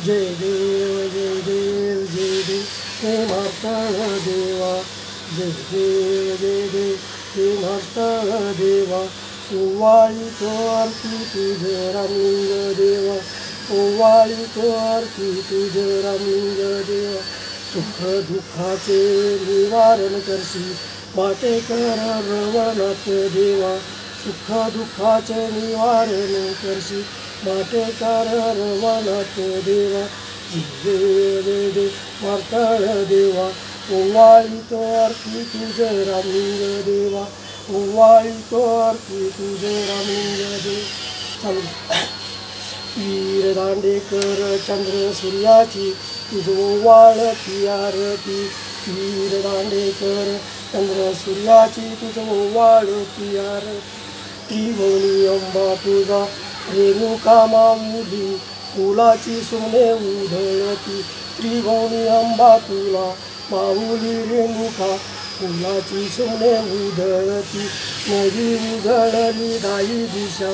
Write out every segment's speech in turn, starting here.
जय देव जय देव जय देव हे मार्तंड देवा, जय देव जय देव हे मार्तंड देवा, ओवाळीतो आरती तुझ रामलिंग देवा, ओवाळीतो आरती तुझ रामलिंग देवा, सुख दुःखाचे निवारण करशी वाटेकर रवणात देवा, सुख दुःखाचे निवारण करशी वाटेकर रवणात देवा, जय देव मार्तंड देवा, ओवाळीतो आरती तुझ रामलिंग देवा, ओवाळीतो आरती तुझ रामलिंग देवा. वीर दांडेकर चंद्र सूर्याची तुझ ओवाळती आरती, वीर दांडेकर चंद्र सूर्याची तुझ ओवाळती आरती, त्रिभुवनी अंबा तुझा रेणुका माऊली फुलाची सोने उधळती, त्रिभुवनी अंबा तुला माऊली रेणुका फुलाची सोने उधळती, नदी उजळली दाही दिशा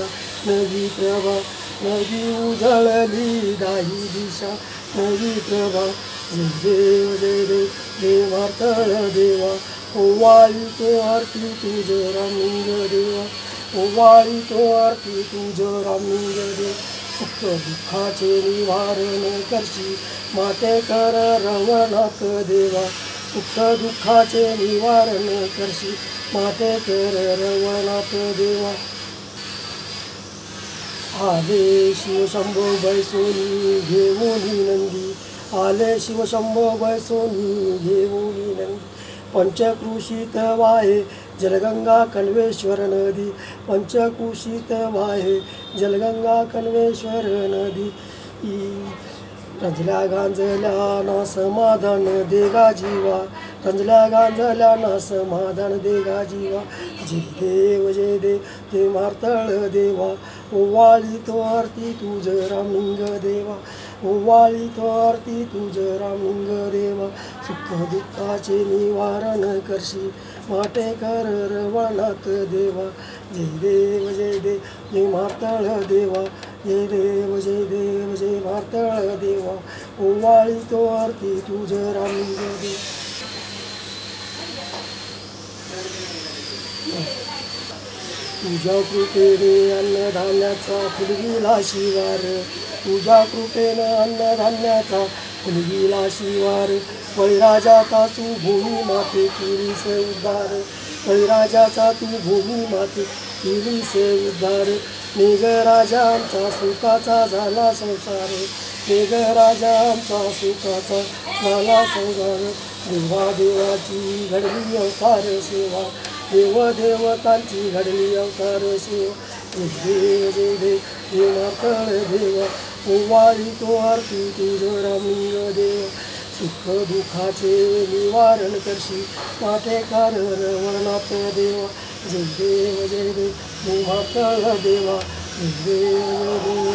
नदी प्रभा, नदी उजळली दाही दिशा नदी प्रभा, जय देव जय देव हे मार्तंड देवा, ओवाळीतो आरती तुझ रामलिंग देवा, ओवाळीतो आरती तुझ रामलिंग देवा, सुख दुःखाचे निवारण करशी मातेकर रवणात देवा, सुख दुःखाचे निवारण करशी मातेकर रवणात देवा. आले शिवशंभो बैसोनी घेऊनी नंदी, आले शिवशंभो बैसोनी घेऊनी नंदी, पंचक्रोशीत वाहे जलगंगा कण्वेश्वर नदी, पंचक्रोशीत वाहे जलगंगा कण्वेश्वर नदी, रंजल्या गांजल्या ना समाधान देगा जीवा, रंजल्या गांजल्या ना समाधान देगा जीवा, जय देव जय देव हे मार्तंड देवा, ओवाळीतो आरती तुझ रामलिंग देवा, ओवाळीतो आरती तुझ रामलिंग देवा, सुख दुःखाचे निवारण करशी वाटेकर रवणात देवा, जय देव जय देव जय मार्तंड देवा, जय देव जय देव जय मार्तंड देवा, ओवाळीतो आरती तुझ रामलिंग देवा. तुझ्या कृपेने अन्नधान्याचा फुलविला शिवार, तुझ्या कृपेने अन्नधान्याचा फुलविला शिवार, बळीराजाचा तू भूमी माते केलीस उद्धार, बळीराजाचा तू भूमी माते केलीस उद्धार, मेघराजा आमचा सुखाचा झाला संसार, मेघराजा आमचा सुखाचा झाला संसार, देवा देवाची घडली अवतार सेवा, देव देवतांची घडली अवतार सेवा, जय देव जय देव हे मार्तंड देवा, ओवाळीतो आरती तुझ रामलिंग देवा, सुख दुःखाचे निवारण करशी वाटेकर रवणात देवा, जय देव जय देव हे मार्तंड देवा, जय देव जय देव.